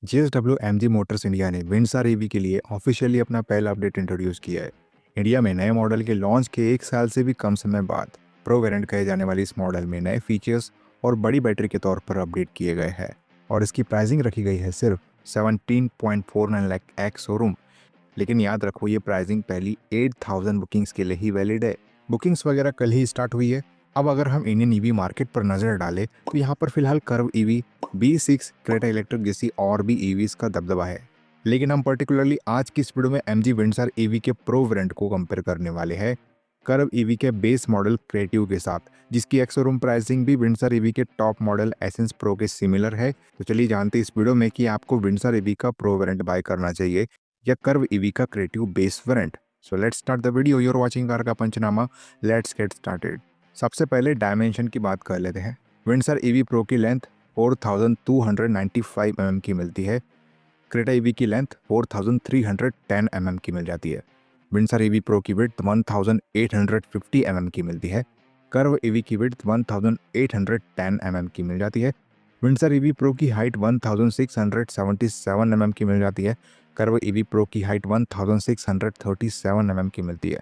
JSW MG Motors India ने Windsor EV के लिए ऑफिशियली अपना पहला अपडेट इंट्रोड्यूस किया है। इंडिया में नए मॉडल के लॉन्च के 1 साल से भी कम समय बाद प्रो वेरिएंट कहे जाने वाली इस मॉडल में नए फीचर्स और बड़ी बैटरी के तौर पर अपडेट किए गए हैं और इसकी प्राइसिंग रखी गई है सिर्फ 17.49 लाख एक्स शोरूम। लेकिन याद रखो, ये प्राइसिंग पहली 8000 बुकिंग्स के लिए ही वैलिड है। बुकिंग्स वगैरह कल ही स्टार्ट हुई है। अब अगर हम इंडियन ईवी मार्केट पर नज़र डालें तो यहाँ पर फिलहाल Curvv EV, B6, Creta electric जैसी और भी ईवीज का दबदबा है। लेकिन हम पर्टिकुलरली आज की इस वीडियो में MG विंडसर ईवी के प्रो वेरिएंट को कंपेयर करने वाले हैं कर्व ईवी के बेस मॉडल क्रिएटिव के साथ, जिसकी एक्स शोरूम प्राइसिंग भी विंडसर ईवी के टॉप मॉडल एसेंस प्रो के सिमिलर है। तो चलिए जानते हैं इस वीडियो में कि आपको विंडसर ईवी का प्रो वेरिएंट बाय करना चाहिए या कर्व ईवी का creative base variant. So let's start the video. Your watching car का पंचनामा। Let's get started. सबसे पहले डायमेंशन की बात कर लेते हैं। विंडसर ईवी प्रो की लेंथ 4295 mm की मिलती है। क्रेटा ईवी की लेंथ 4310 mm की मिल जाती है। विंडसर ईवी प्रो की विड्थ 1850 mm की मिलती है। कर्व ईवी की विड्थ 1810 mm की मिल जाती है। विंडसर ईवी प्रो की हाइट 1677 mm की मिल जाती है। कर्व ईवी प्रो की हाइट 1637 mm की मिलती है।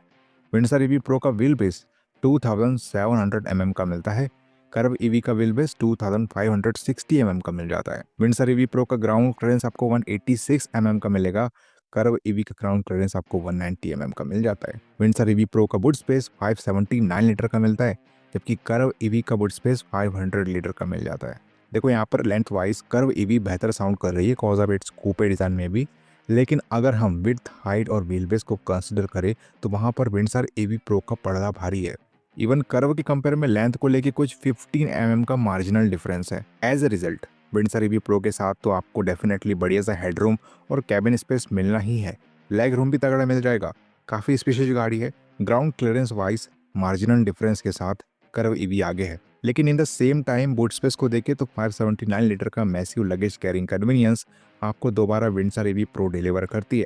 विंडसर ईवी प्रो का व्हील बेस 2700 mm का मिलता है। कर्व ईवी का व्हील बेस 2560 mm का मिल जाता है। विंडसर ईवी प्रो का ग्राउंड क्लियरेंस आपको 186 mm का मिलेगा। कर्व ईवी का ग्राउंड क्लियरेंस आपको 190 mm का मिल जाता है। विंडसर ईवी प्रो का बूट स्पेस 579 लीटर का मिलता है, जबकि कर्व ईवी का बूट स्पेस 500 लीटर का मिल जाता है। देखो यहाँ पर लेंथ वाइज कर्व ईवी बेहतर साउंड कर रही है cause of its coupe design में भी। लेकिन अगर हम विड्थ, हाइट और व्हील बेस को कंसिडर करें तो वहाँ पर विंडसर ईवी प्रो का पड़दा भारी है। इवन कर्व के कंपेयर में लेंथ को लेके कुछ 15 mm का मार्जिनल डिफरेंस है। As a result Windsor EV pro के साथ तो आपको डेफिनेटली बढ़िया सा हेडरूम और कैबिन स्पेस मिलना ही है। लेग रूम भी तगड़ा मिल जाएगा। काफ़ी स्पेशियस गाड़ी है। Ground clearance wise marginal difference के साथ कर्व ईवी आगे है। लेकिन in the same time boot space को देखे तो 579 लीटर का मैसिव लगेज कैरिंग कन्वीनियंस आपको दोबारा विंडसर ईवी प्रो डिलीवर करती है।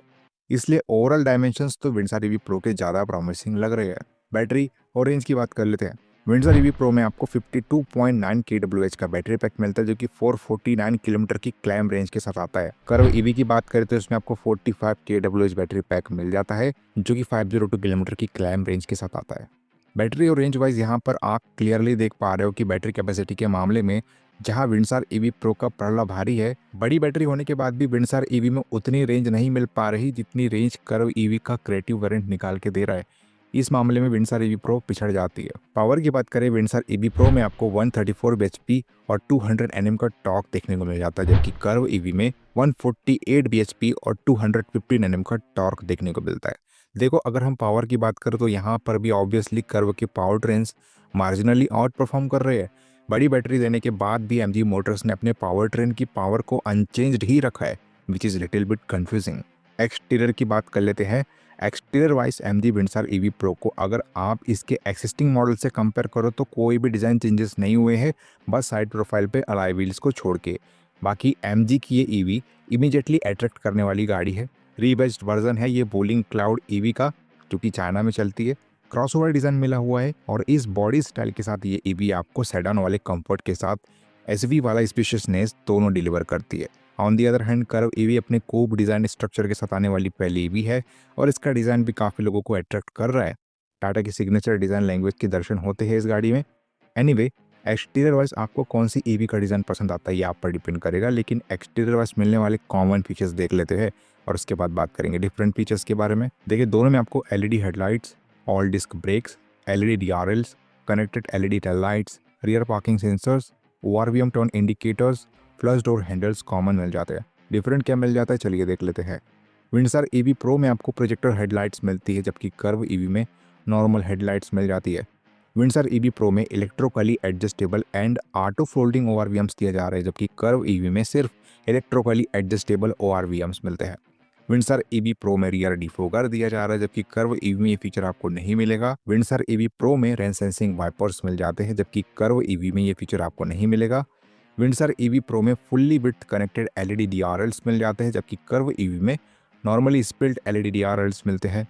इसलिए ओवरऑल डायमेंशंस तो विंडसर ईवी प्रो के ज़्यादा प्रॉमिसिंग लग रहे हैं। बैटरी और रेंज की बात कर लेते हैं। विंडसर ईवी प्रो में आपको 52.9 kWh का बैटरी पैक मिलता है, जो कि 449 किलोमीटर की क्लाइम रेंज के साथ आता है। कर्व ईवी की बात करें तो इसमें आपको 45 kWh बैटरी पैक मिल जाता है, जो कि 502 किलोमीटर की क्लाइम रेंज के साथ आता है। बैटरी और रेंज वाइज यहाँ पर आप क्लियरली देख पा रहे हो कि बैटरी कैपेसिटी के मामले में जहाँ विंडसर ईवी प्रो का पड़ला भारी है, बड़ी बैटरी होने के बाद भी विंडसर ईवी में उतनी रेंज नहीं मिल पा रही जितनी रेंज कर्व ईवी का क्रिएटिव वेरिएंट निकाल के दे रहा है। इस मामले में विंडसर ईवी प्रो पिछड़ जाती है। पावर की बात करें, विंडसर ईवी प्रो में आपको 134 bhp और 200 Nm का टॉर्क देखने को मिल जाता है, जबकि कर्व ईवी में 148 bhp और 215 Nm का टॉर्क देखने को मिलता है। देखो, अगर हम पावर की बात करें तो यहाँ पर भी ऑब्वियसली कर्व के power trains marginally out perform कर रहे हैं। बड़ी बैटरी देने के बाद भी MG मोटर्स ने अपने पावर ट्रेन की पावर को अनचेंज्ड ही रखा है, which is little bit confusing. Exterior की बात कर लेते हैं। Exterior wise MG Windsor EV pro को अगर आप इसके एक्सिस्टिंग मॉडल से कंपेयर करो तो कोई भी डिज़ाइन चेंजेस नहीं हुए हैं, बस साइड प्रोफाइल पे अलॉय व्हील्स को छोड़ के। बाकी MG की ये ईवी इमीडिएटली अट्रैक्ट करने वाली गाड़ी है। रीबेस्ड वर्जन है ये बोलिंग क्लाउड ईवी का, जो कि चाइना में चलती है। क्रॉसओवर डिज़ाइन मिला हुआ है और इस बॉडी स्टाइल के साथ ये ईवी आपको सेडान वाले कंफर्ट के साथ एसवी वाला स्पेशियसनेस दोनों डिलीवर करती है। On the other hand Curvv EV अपने कूप डिज़ाइन स्ट्रक्चर के साथ आने वाली पहली ईवी है और इसका डिज़ाइन भी काफ़ी लोगों को अट्रैक्ट कर रहा है। टाटा की सिग्नेचर डिज़ाइन लैंग्वेज के दर्शन होते हैं इस गाड़ी में। एनीवे, एक्सटीरियर वाइज आपको कौन सी ईवी का डिज़ाइन पसंद आता है ये आप पर डिपेंड करेगा, लेकिन एक्सटीरियर वाइज मिलने वाले कॉमन फीचर्स देख लेते हैं और उसके बाद बात करेंगे डिफरेंट फीचर्स के बारे में। देखिए, दोनों में आपको LED headlights, all disc brakes, LED DRLs, connected LED tail lights, rear parking sensors, ORVM turn indicators, flush door handles common मिल जाते हैं। डिफरेंट क्या मिल जाता है चलिए देख लेते हैं। विंडसर ईवी प्रो में आपको प्रोजेक्टर हेडलाइट्स मिलती है, जबकि कर्व ईवी में नॉर्मल हेडलाइट्स मिल जाती है। विंडसर ईवी प्रो में electrically adjustable and auto folding ORVMs दिए जा रहे हैं, जबकि कर्व ईवी में सिर्फ इलेक्ट्रोकली एडजस्टेबल ORVMs मिलते हैं। विंडसर ईवी प्रो में रियर डिफोगर दिया जा रहा है, जबकि कर्व ईवी में ये फीचर आपको नहीं मिलेगा। विंडसर ईवी प्रो में रेन सेंसिंग वाइपर्स मिल जाते हैं, जबकि कर्व ईवी में ये फीचर आपको नहीं मिलेगा। विंडसर ईवी प्रो में fully width connected LED DRLs मिल जाते हैं, जबकि कर्व ईवी में नॉर्मली स्पिल्ट LED DRLs मिलते हैं।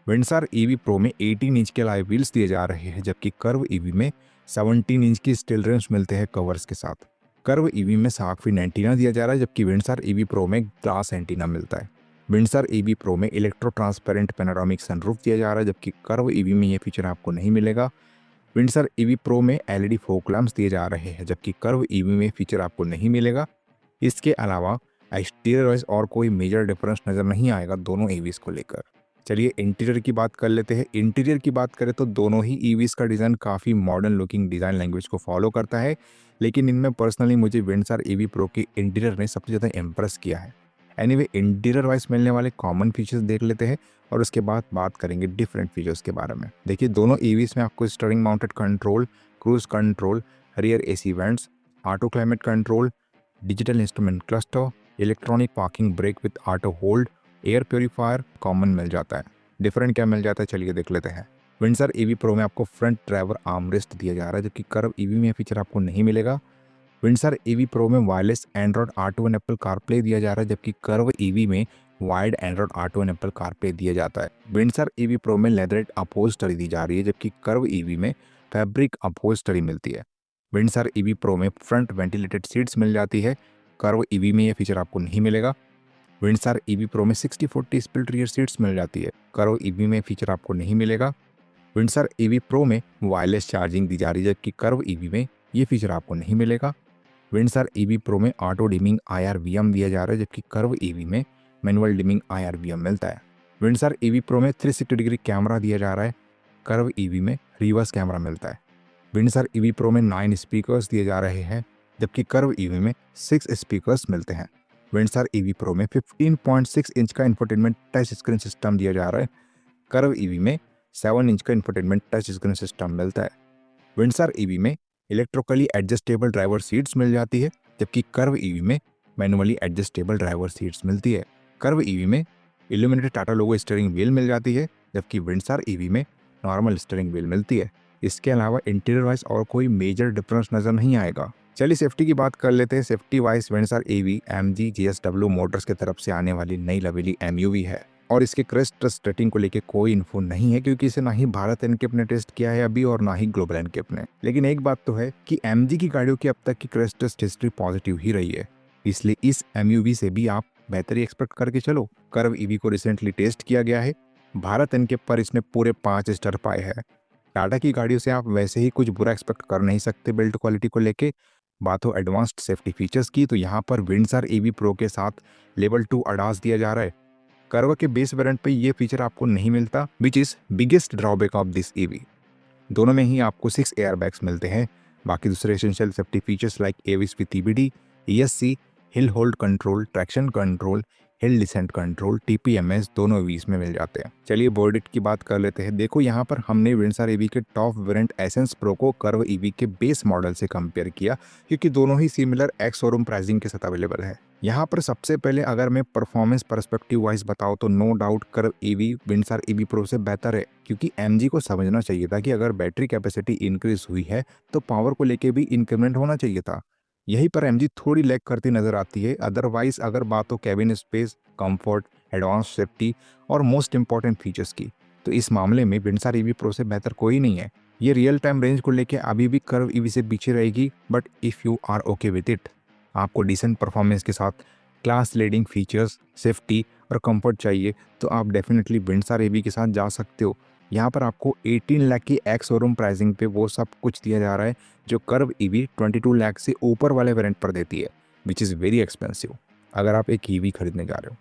विंडसर ईवी प्रो में 18 इंच के अलॉय व्हील्स दिए जा रहे हैं, जबकि कर्व ईवी में 17 इंच की स्टील रिम्स मिलते हैं कवर्स के साथ। कर्व ईवी में सार्क फिन एंटीना दिया जा रहा है, जबकि विंडसर ईवी प्रो में ग्लास एंटीना मिलता है। विंडसर ईवी प्रो में इलेक्ट्रो ट्रांसपेरेंट पैनोरामिक सनरूफ दिया जा रहा है, जबकि कर्व ईवी में ये फीचर आपको नहीं मिलेगा। विंडसर ईवी प्रो में एलईडी फॉग लैंप्स दिए जा रहे हैं, जबकि कर्व ईवी में फीचर आपको नहीं मिलेगा। इसके अलावा एक्सटीरियर वाइज और कोई मेजर डिफरेंस नज़र नहीं आएगा दोनों ईवीज को लेकर। चलिए इंटीरियर की बात कर लेते हैं। इंटीरियर की बात करें तो दोनों ही ईवीज का डिज़ाइन काफ़ी मॉडर्न लुकिंग डिज़ाइन लैंग्वेज को फॉलो करता है, लेकिन इनमें पर्सनली मुझे विंडसर ईवी प्रो के इंटीरियर ने सबसे ज़्यादा इम्प्रेस किया है। एनीवे इंटीरियर वाइज मिलने वाले कॉमन फीचर्स देख लेते हैं और उसके बाद बात करेंगे डिफरेंट फीचर्स के बारे में। देखिए दोनों ईवीज में आपको steering mounted control, cruise control, rear AC vents, auto climate control, digital instrument cluster, electronic parking brake with auto hold, air purifier common मिल जाता है। डिफरेंट क्या मिल जाता है चलिए देख लेते हैं। विंडसर ईवी प्रो में आपको फ्रंट ड्राइवर आर्मरेस्ट दिया जा रहा है, जबकि कर्व ईवी में फीचर आपको नहीं मिलेगा। विंडसर ईवी प्रो में wireless Android auto and Apple CarPlay दिया जा रहा है, जबकि कर्व ईवी में wide Android auto and Apple CarPlay दिया जाता है। विंडसर ईवी प्रो में लेदरेट अपहोल्स्टरी दी जा रही है, जबकि कर्व ईवी में फैब्रिक अपहोल्स्टरी मिलती है। विंडसर ईवी प्रो में फ्रंट वेंटिलेटेड सीट्स मिल जाती है, कर्व ईवी में ये फीचर आपको नहीं मिलेगा। विंडसर ईवी प्रो में 60/40 स्प्लिट रियर सीट्स मिल जाती है, कर्व ईवी में फीचर आपको नहीं मिलेगा। विंडसर ईवी प्रो में वायरलेस चार्जिंग दी जा रही है, जबकि कर्व ईवी में ये फीचर आपको नहीं मिलेगा। विंडसर ईवी प्रो में ऑटो डिमिंग IRVM दिया जा रहा है, जबकि कर्व ईवी में मैनुअल डिमिंग IRVM मिलता है। विंडसर ईवी प्रो में 360 डिग्री कैमरा दिया जा रहा है, कर्व ईवी में रिवर्स कैमरा मिलता है। विंडसर ईवी प्रो में 9 स्पीकर्स दिए जा रहे हैं, जबकि कर्व ईवी में 6 स्पीकर्स मिलते हैं। विंडसर ईवी प्रो में 15.6 इंच का इंफोटेनमेंट टच स्क्रीन सिस्टम दिया जा रहा है, कर्व ईवी में 7 इंच का इंफोटेनमेंट टच स्क्रीन सिस्टम मिलता है। विंडसर ईवी में इलेक्ट्रिकली एडजस्टेबल ड्राइवर सीट्स मिल जाती है, जबकि कर्व ईवी में मैनुअली एडजस्टेबल ड्राइवर सीट्स मिलती है। कर्व ईवी में इल्यूमिनेटेड टाटा लोगो स्टीयरिंग व्हील मिल जाती है, जबकि विंडसर ईवी में नॉर्मल स्टीयरिंग व्हील मिलती है। इसके अलावा इंटीरियर वाइज और कोई मेजर डिफरेंस नजर नहीं आएगा। चलिए सेफ्टी की बात कर लेते हैं। Safety wise Windsor EV MG GSW Motors की तरफ से आने वाली नई लवेली MUV है और इसके क्रैश टेस्ट रेटिंग को लेके कोई इन्फो नहीं है, क्योंकि इसे ना ही भारत एनकेप ने टेस्ट किया है अभी और ना ही ग्लोबल एनकेप ने। लेकिन एक बात तो है कि MG की गाड़ियों की अब तक की क्रैश टेस्ट हिस्ट्री पॉजिटिव ही रही है, इसलिए इस MUV से भी आप बेहतरी एक्सपेक्ट करके चलो। कर्व ईवी को रिसेंटली टेस्ट किया गया है, भारत एनकेप पर इसने पूरे 5 स्टार पाए हैं। टाटा की गाड़ियों से आप वैसे ही कुछ बुरा एक्सपेक्ट कर नहीं सकते बिल्ड क्वालिटी को लेके। बात हो एडवांस्ड सेफ्टी फीचर्स की, तो यहाँ पर विंडसर ईवी प्रो के साथ लेवल 2 ADAS दिया जा रहा है। कर्व के बेस वेरिएंट पे ये फीचर आपको नहीं मिलता, which is biggest drawback of this EV. दोनों में ही आपको 6 एयरबैग्स मिलते हैं। बाकी दूसरे essential safety features like ABS with EBD, ESC, hill hold control, traction control, hill descent control, TPMS दोनों ईवीज में मिल जाते हैं। चलिए बॉडी की बात कर लेते हैं। देखो यहाँ पर हमने विंडसर ईवी के टॉप वेरिएंट एसेंस प्रो को कर्व ईवी के बेस मॉडल से कंपेयर किया, क्योंकि दोनों ही सिमिलर एक्स शोरूम प्राइसिंग के साथ अवेलेबल है। यहाँ पर सबसे पहले अगर मैं परफॉर्मेंस पर्सपेक्टिव वाइज बताऊँ तो no doubt curve EV Windsor EV pro से बेहतर है, क्योंकि MG को समझना चाहिए था कि अगर बैटरी कैपेसिटी इंक्रीज हुई है तो पावर को लेके भी इंक्रीमेंट होना चाहिए था। यहीं पर MG थोड़ी लैग करती नजर आती है। अदरवाइज अगर बात हो cabin space, comfort, advance safety और मोस्ट इंपॉर्टेंट फीचर्स की, तो इस मामले में विंडसर ईवी प्रो से बेहतर कोई नहीं है। ये रियल टाइम रेंज को लेके अभी भी कर्व ईवी से पीछे रहेगी, but if you are okay with it, आपको डिसेंट परफॉर्मेंस के साथ क्लास लीडिंग फीचर्स, सेफ्टी और कंफर्ट चाहिए, तो आप डेफिनेटली विंडसर ईवी के साथ जा सकते हो। यहाँ पर आपको 18 लाख की एक्स शोरूम प्राइसिंग पे वो सब कुछ दिया जा रहा है जो कर्व ईवी 22 लाख से ऊपर वाले वेरिएंट पर देती है, विच इज़ वेरी एक्सपेंसिव अगर आप एक ईवी खरीदने जा रहे हो।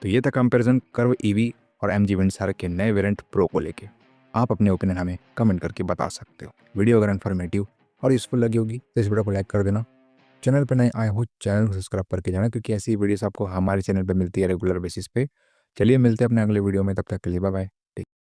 तो ये था कंपैरिजन कर्व ईवी और MG विंडसर के नए वेरिएंट प्रो को लेके। आप अपने ओपिनियन हमें कमेंट करके बता सकते हो। वीडियो अगर इन्फॉर्मेटिव और यूजफुल लगी होगी तो इस वीडियो को लाइक कर देना। चैनल पर नए आए हो चैनल को सब्सक्राइब करके जाना, क्योंकि ऐसी वीडियोस आपको हमारे चैनल पर मिलती है रेगुलर बेसिस पे। चलिए मिलते हैं अपने अगले वीडियो में, तब तक के लिए बाय बाय।